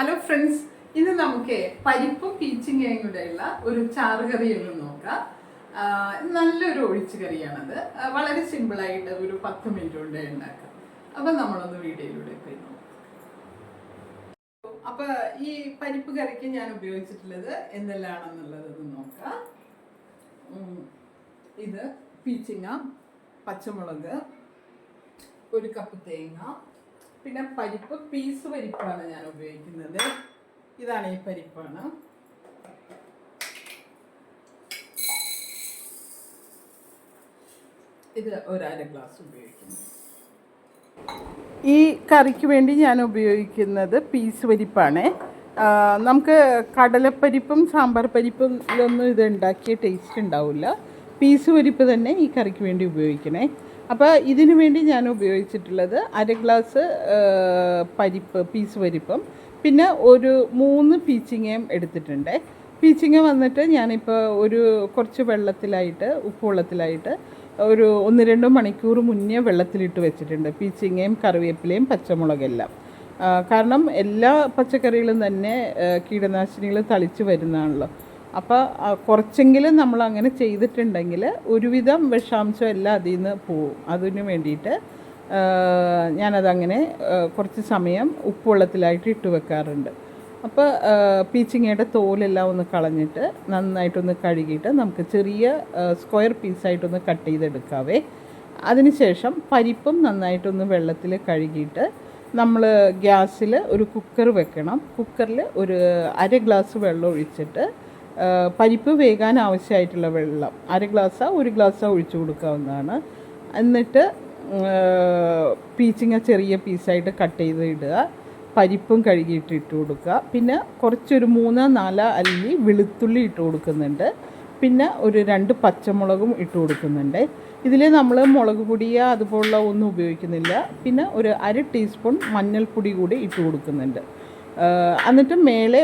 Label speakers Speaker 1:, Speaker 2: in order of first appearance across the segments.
Speaker 1: Hello friends, ഇന്ന് നമുക്ക് പരിപ്പും പീച്ചിങ്ങയും കൂടെയുള്ള ഒരു ചാറുകറി ഒന്ന് നോക്കാം. നല്ലൊരു ഒഴിച്ചു കറിയാണത്. വളരെ സിമ്പിളായിട്ട് ഒരു 10 മിനിറ്റ് കൊണ്ട് ഉണ്ടാക്കാം. അപ്പം നമ്മളൊന്ന് വീഡിയോയിലൂടെ പോയി നോക്കാം. അപ്പം ഈ പരിപ്പ് കറിക്ക് ഞാൻ ഉപയോഗിച്ചിട്ടുള്ളത് എന്തെല്ലാമാണെന്നുള്ളത് നോക്കാം. ഇത് പീച്ചിങ്ങ, പച്ചമുളക്, 1 കപ്പ് തേങ്ങ, പിന്നെ പരിപ്പ് പീസ് പരിപ്പാണ് ഞാൻ ഉപയോഗിക്കുന്നത്. ഇതാണ് ഈ പരിപ്പാണ്. ഇത് 1/2 ഗ്ലാസ് ഉപയോഗിക്കുന്നു. ഈ കറിക്ക് വേണ്ടി ഞാൻ ഉപയോഗിക്കുന്നത് പീസ് പരിപ്പാണ്. നമുക്ക് കടലപ്പരിപ്പും സാമ്പാർ പരിപ്പും ഇതൊന്നും ഇത് ഉണ്ടാക്കിയ ടേസ്റ്റ് ഉണ്ടാവില്ല. പീസ് പരിപ്പ് തന്നെ ഈ കറിക്ക് വേണ്ടി ഉപയോഗിക്കണേ. അപ്പോൾ ഇതിനു വേണ്ടി ഞാൻ ഉപയോഗിച്ചിട്ടുള്ളത് 1/2 ഗ്ലാസ് പരിപ്പ് പീസ് പരിപ്പും പിന്നെ 3 പീച്ചിങ്ങയും എടുത്തിട്ടുണ്ട്. പീച്ചിങ്ങ വന്നിട്ട് ഞാനിപ്പോൾ കുറച്ച് വെള്ളത്തിലായിട്ട് ഉപ്പുവെള്ളത്തിലായിട്ട് 1-2 മണിക്കൂർ മുന്നേ വെള്ളത്തിലിട്ട് വെച്ചിട്ടുണ്ട്. പീച്ചിങ്ങയും കറിവേപ്പിലയും പച്ചമുളകെല്ലാം. കാരണം എല്ലാ പച്ചക്കറികളും തന്നെ കീടനാശിനികൾ തളിച്ച് വരുന്നതാണല്ലോ. അപ്പോൾ കുറച്ചെങ്കിലും നമ്മൾ അങ്ങനെ ചെയ്തിട്ടുണ്ടെങ്കിൽ ഒരുവിധം വിഷാംശം എല്ലാം അതിൽ നിന്ന് പോവും. അതിന് വേണ്ടിയിട്ട് ഞാനതങ്ങനെ കുറച്ച് സമയം ഉപ്പുവെള്ളത്തിലായിട്ട് ഇട്ട് വെക്കാറുണ്ട്. അപ്പോൾ പീച്ചിങ്ങയുടെ തോലെല്ലാം ഒന്ന് കളഞ്ഞിട്ട് നന്നായിട്ടൊന്ന് കഴുകിയിട്ട് നമുക്ക് ചെറിയ സ്ക്വയർ പീസായിട്ടൊന്ന് കട്ട് ചെയ്തെടുക്കാവേ. അതിനുശേഷം പരിപ്പും നന്നായിട്ടൊന്ന് വെള്ളത്തിൽ കഴുകിയിട്ട് നമ്മൾ ഗ്യാസിൽ ഒരു കുക്കർ വെക്കണം. കുക്കറിൽ 1/2 ഗ്ലാസ് വെള്ളം ഒഴിച്ചിട്ട് പരിപ്പ് വേകാൻ ആവശ്യമായിട്ടുള്ള വെള്ളം 1/2 ഗ്ലാസ്സോ 1 ഗ്ലാസ്സോ ഒഴിച്ചു കൊടുക്കാവുന്നതാണ്. എന്നിട്ട് പീച്ചിങ്ങ ചെറിയ പീസായിട്ട് കട്ട് ചെയ്ത് ഇടുക. പരിപ്പും കഴുകിയിട്ട് ഇട്ട് കൊടുക്കുക. പിന്നെ കുറച്ചൊരു 3-4 അല്ലി വെളുത്തുള്ളി ഇട്ട് കൊടുക്കുന്നുണ്ട്. പിന്നെ 2 പച്ചമുളകും ഇട്ട് കൊടുക്കുന്നുണ്ട്. ഇതിൽ നമ്മൾ മുളക് പൊടിയോ അതുപോലുള്ള ഒന്നും ഉപയോഗിക്കുന്നില്ല. പിന്നെ 1/2 ടീസ്പൂൺ മഞ്ഞൾപ്പൊടി കൂടി ഇട്ട് കൊടുക്കുന്നുണ്ട്. എന്നിട്ട് മേലെ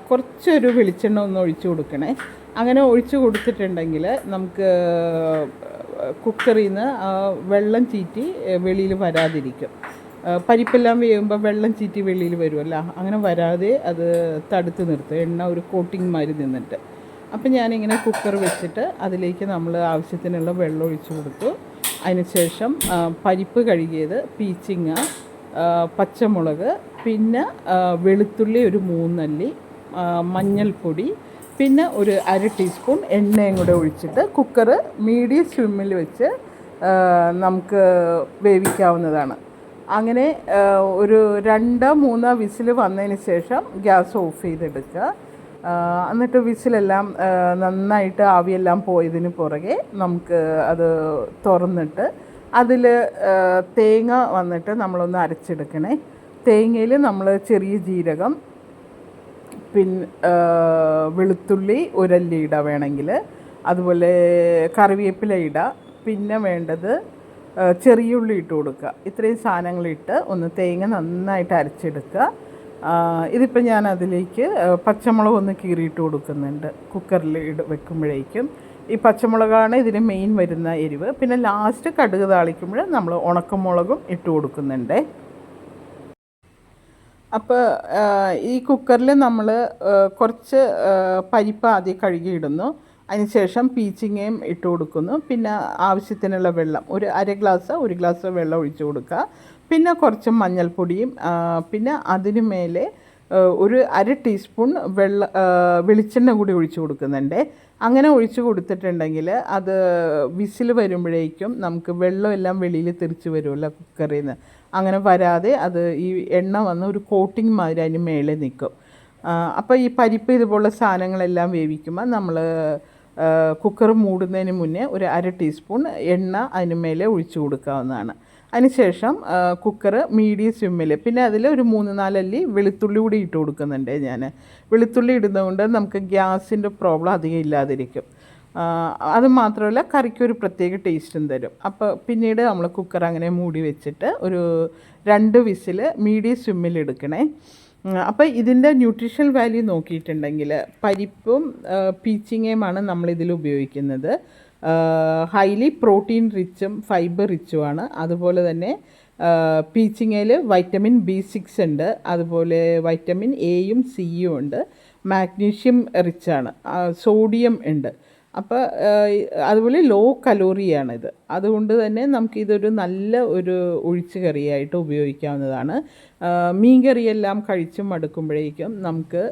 Speaker 1: കുറച്ചൊരു വെളിച്ചെണ്ണ ഒന്ന് ഒഴിച്ച് കൊടുക്കണേ. അങ്ങനെ ഒഴിച്ച് കൊടുത്തിട്ടുണ്ടെങ്കിൽ നമുക്ക് കുക്കറിൽ നിന്ന് വെള്ളം ചീറ്റി വെളിയിൽ വരാതിരിക്കും. പരിപ്പെല്ലാം വേകുമ്പോൾ വെള്ളം ചീറ്റി വെളിയിൽ വരുമല്ലോ, അങ്ങനെ വരാതെ അത് തടുത്ത് നിർത്തും, എണ്ണ ഒരു കോട്ടിങ് മാതിരി നിന്നിട്ട്. അപ്പം ഞാനിങ്ങനെ കുക്കർ വെച്ചിട്ട് അതിലേക്ക് നമ്മൾ ആവശ്യത്തിനുള്ള വെള്ളം ഒഴിച്ച് കൊടുത്തു. അതിനുശേഷം പരിപ്പ് കഴുകിയത്, പീച്ചിങ്ങ, പച്ചമുളക്, പിന്നെ വെളുത്തുള്ളി 3 അല്ലി, മഞ്ഞൾപ്പൊടി, പിന്നെ 1/2 ടീസ്പൂൺ എണ്ണയും കൂടെ ഒഴിച്ചിട്ട് കുക്കർ മീഡിയം സ്വിമ്മിൽ വെച്ച് നമുക്ക് വേവിക്കാവുന്നതാണ്. അങ്ങനെ 2-3 വിസിൽ വന്നതിന് ശേഷം ഗ്യാസ് ഓഫ് ചെയ്തെടുക്കുക. എന്നിട്ട് വിസിലെല്ലാം നന്നായിട്ട് ആവിയെല്ലാം പോയതിന് പുറകെ നമുക്ക് അത് തുറന്നിട്ട് അതിൽ തേങ്ങ വന്നിട്ട് നമ്മളൊന്ന് അരച്ചെടുക്കണേ. തേങ്ങയിൽ നമ്മൾ ചെറിയ ജീരകം, പിന്നെ വെളുത്തുള്ളി 1 അല്ലി ഇടുക വേണമെങ്കിൽ, അതുപോലെ കറിവേപ്പില ഇടുക. പിന്നെ വേണ്ടത് ചെറിയ ഉള്ളി ഇട്ട് കൊടുക്കുക. ഇത്രയും സാധനങ്ങളിട്ട് ഒന്ന് തേങ്ങ നന്നായിട്ട് അരച്ചെടുക്കുക. ഇതിപ്പോൾ ഞാൻ അതിലേക്ക് പച്ചമുളക് ഒന്ന് കീറിയിട്ട് കൊടുക്കുന്നുണ്ട് കുക്കറിൽ വെക്കുമ്പോഴേക്കും. ഈ പച്ചമുളകാണ് ഇതിന് മെയിൻ വരുന്ന എരിവ്. പിന്നെ ലാസ്റ്റ് കടുക് താളിക്കുമ്പോൾ നമ്മൾ ഉണക്കമുളകും ഇട്ട് കൊടുക്കുന്നുണ്ട്. അപ്പോൾ ഈ കുക്കറിൽ നമ്മൾ കുറച്ച് പരിപ്പ് ആദ്യം കഴുകിയിടുന്നു. അതിനുശേഷം പീച്ചിങ്ങയും ഇട്ട് കൊടുക്കുന്നു. പിന്നെ ആവശ്യത്തിനുള്ള വെള്ളം 1/2 ഗ്ലാസ് 1 ഗ്ലാസ് വെള്ളം ഒഴിച്ച് കൊടുക്കുക. പിന്നെ കുറച്ച് മഞ്ഞൾപ്പൊടിയും, പിന്നെ അതിന് മേലെ 1/2 ടീസ്പൂൺ വെളിച്ചെണ്ണ കൂടി ഒഴിച്ച് കൊടുക്കുന്നുണ്ട്. അങ്ങനെ ഒഴിച്ച് കൊടുത്തിട്ടുണ്ടെങ്കിൽ അത് വിസിൽ വരുമ്പോഴേക്കും നമുക്ക് വെള്ളമെല്ലാം വെളിയിൽ തെറിച്ച് വരുമല്ലോ കുക്കറിൽ നിന്ന്. അങ്ങനെ വരാതെ അത് ഈ എണ്ണ വന്ന് ഒരു കോട്ടിങ് മാതിരി അതിന് മേലെ നിൽക്കും. അപ്പോൾ ഈ പരിപ്പ് ഇതുപോലുള്ള സാധനങ്ങളെല്ലാം വേവിക്കുമ്പോൾ നമ്മൾ കുക്കർ മൂടുന്നതിന് മുന്നേ 1/2 ടീസ്പൂൺ എണ്ണ അതിന് മേലെ ഒഴിച്ച് കൊടുക്കാവുന്നതാണ്. അതിനുശേഷം കുക്കർ മീഡിയം സ്വിമ്മിൽ, പിന്നെ അതിൽ 3-4 അല്ലി വെളുത്തുള്ളി കൂടി ഇട്ട് കൊടുക്കുന്നുണ്ട് ഞാൻ. വെളുത്തുള്ളി ഇടുന്നതുകൊണ്ട് നമുക്ക് ഗ്യാസിൻ്റെ പ്രോബ്ലം അധികം ഇല്ലാതിരിക്കും. അത് മാത്രമല്ല കറിക്കൊരു പ്രത്യേക ടേസ്റ്റും തരും. അപ്പോൾ പിന്നീട് നമ്മൾ കുക്കർ അങ്ങനെ മൂടി വെച്ചിട്ട് 2 വിസിൽ മീഡിയം സ്വിമ്മിൽ എടുക്കണേ. അപ്പോൾ ഇതിൻ്റെ ന്യൂട്രീഷണൽ വാല്യൂ നോക്കിയിട്ടുണ്ടെങ്കിൽ പരിപ്പും പീച്ചിങ്ങയുമാണ് നമ്മളിതിൽ ഉപയോഗിക്കുന്നത്. ഹൈലി പ്രോട്ടീൻ റിച്ചും ഫൈബർ റിച്ചുമാണ്. അതുപോലെ തന്നെ പീച്ചിങ്ങയിൽ വൈറ്റമിൻ B6 ഉണ്ട്, അതുപോലെ വൈറ്റമിൻ എയും സിയും ഉണ്ട്, മാഗ്നീഷ്യം റിച്ചാണ്, സോഡിയം ഉണ്ട്. അപ്പോൾ അതുപോലെ ലോ കലോറിയാണിത്. അതുകൊണ്ട് തന്നെ നമുക്കിതൊരു നല്ല ഒരു ഒഴിച്ച് കറിയായിട്ട് ഉപയോഗിക്കാവുന്നതാണ്. മീൻ കറിയെല്ലാം കഴിച്ച് മടുക്കുമ്പോഴേക്കും നമുക്ക്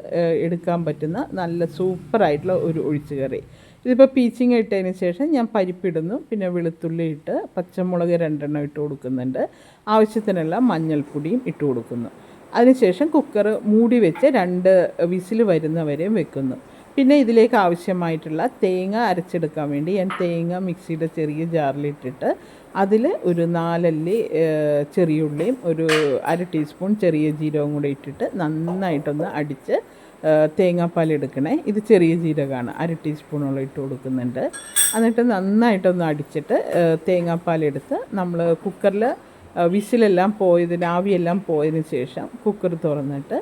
Speaker 1: എടുക്കാൻ പറ്റുന്ന നല്ല സൂപ്പറായിട്ടുള്ള ഒരു ഒഴിച്ച് കറി. ഇതിപ്പോൾ പീച്ചിങ്ങ ഇട്ടതിന് ശേഷം ഞാൻ പരിപ്പിടുന്നു, പിന്നെ വെളുത്തുള്ളി ഇട്ട് പച്ചമുളക് 2 ഇട്ട് കൊടുക്കുന്നുണ്ട്, ആവശ്യത്തിനുള്ള മഞ്ഞൾപ്പൊടിയും ഇട്ട് കൊടുക്കുന്നു. അതിനുശേഷം കുക്കർ മൂടി വെച്ച് 2 വിസിൽ വരുന്നവരെയും വെക്കുന്നു. പിന്നെ ഇതിലേക്ക് ആവശ്യമായിട്ടുള്ള തേങ്ങ അരച്ചെടുക്കാൻ വേണ്ടി ഞാൻ തേങ്ങ മിക്സിയുടെ ചെറിയ ജാറിലിട്ടിട്ട് അതിൽ ഒരു 4 അല്ലി ചെറിയുള്ളിയും ഒരു 1/2 ടീസ്പൂൺ ചെറിയ ജീരകവും കൂടെ ഇട്ടിട്ട് നന്നായിട്ടൊന്ന് അടിച്ച് തേങ്ങാപ്പാൽ എടുക്കണേ. ഇത് ചെറിയ ജീരകമാണ്, 1/2 ടീസ്പൂണോളം ഇട്ട് കൊടുക്കുന്നുണ്ട്. എന്നിട്ട് നന്നായിട്ടൊന്ന് അടിച്ചിട്ട് തേങ്ങാപ്പാലെടുത്ത് നമ്മൾ കുക്കറിൽ വിസിലെല്ലാം പോയതിന് ആവിയെല്ലാം പോയതിന് ശേഷം കുക്കർ തുറന്നിട്ട്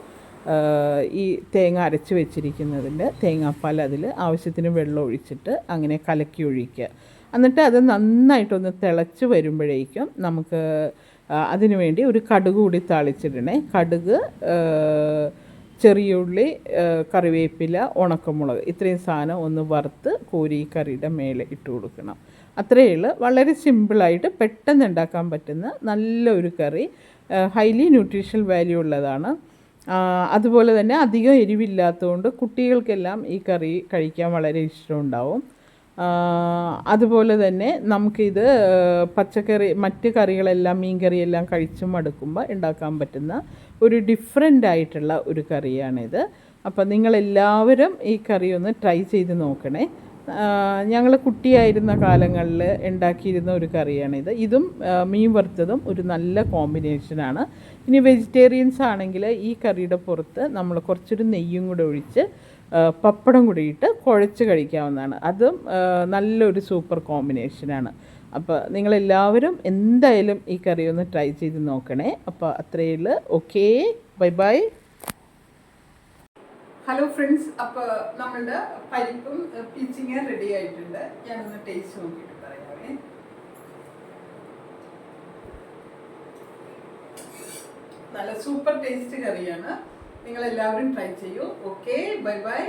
Speaker 1: ഈ തേങ്ങ അരച്ച് വെച്ചിരിക്കുന്നതിൻ്റെ തേങ്ങാപ്പാൽ അതിൽ ആവശ്യത്തിന് വെള്ളം ഒഴിച്ചിട്ട് അങ്ങനെ കലക്കി ഒഴിക്കുക. എന്നിട്ട് അത് നന്നായിട്ടൊന്ന് തിളച്ച് വരുമ്പോഴേക്കും നമുക്ക് അതിനു വേണ്ടി ഒരു കടുക് കൂടി താളിച്ചിടണേ. കടുക്, ചെറിയ ഉള്ളി, കറിവേപ്പില, ഉണക്കമുളക്, ഇത്രയും സാധനം ഒന്ന് വറുത്ത് കോരി കറിയുടെ മേലെ ഇട്ട് കൊടുക്കണം. അത്രയേ ഉള്ളൂ. വളരെ സിമ്പിളായിട്ട് പെട്ടെന്ന് ഉണ്ടാക്കാൻ പറ്റുന്ന നല്ലൊരു കറി, ഹൈലി ന്യൂട്രീഷണൽ വാല്യൂ ഉള്ളതാണ്. അതുപോലെ തന്നെ അധികം എരിവില്ലാത്തതുകൊണ്ട് കുട്ടികൾക്കെല്ലാം ഈ കറി കഴിക്കാൻ വളരെ ഇഷ്ടമുണ്ടാവും. അതുപോലെ തന്നെ നമുക്കിത് പച്ചക്കറി മറ്റ് കറികളെല്ലാം മീൻ കറിയെല്ലാം കഴിച്ച് മടുക്കുമ്പോൾ ഉണ്ടാക്കാൻ പറ്റുന്ന ഒരു ഡിഫറെൻ്റ് ആയിട്ടുള്ള ഒരു കറിയാണിത്. അപ്പോൾ നിങ്ങളെല്ലാവരും ഈ കറി ഒന്ന് ട്രൈ ചെയ്ത് നോക്കണേ. ഞങ്ങൾ കുട്ടിയായിരുന്ന കാലങ്ങളിൽ ഉണ്ടാക്കിയിരുന്ന ഒരു കറിയാണിത്. ഇതും മീൻ വറുത്തതും ഒരു നല്ല കോമ്പിനേഷനാണ്. ഇനി വെജിറ്റേറിയൻസ് ആണെങ്കിൽ ഈ കറിയുടെ പുറത്ത് നമ്മൾ കുറച്ചൊരു നെയ്യും കൂടെ ഒഴിച്ച് പപ്പടം കൂടി ഇട്ട് കുഴച്ച് കഴിക്കാവുന്നതാണ്. അതും നല്ലൊരു സൂപ്പർ കോമ്പിനേഷനാണ്. അപ്പോൾ നിങ്ങളെല്ലാവരും എന്തായാലും ഈ കറി ഒന്ന് ട്രൈ ചെയ്ത് നോക്കണേ. അപ്പോൾ അത്രയേ ഉള്ളൂ. Okay, bye bye. Hello friends, അപ്പോൾ നമ്മളുടെ പരിപ്പും പീച്ചിങ്ങ റെഡി ആയിട്ടുണ്ട്. ഞാനൊന്ന് ടേസ്റ്റ് നോക്കിയിട്ട് പറയാമേ. നല്ല സൂപ്പർ ടേസ്റ്റ് കറിയാണ്. നിങ്ങളെല്ലാവരും ട്രൈ ചെയ്യൂ. Okay, bye bye.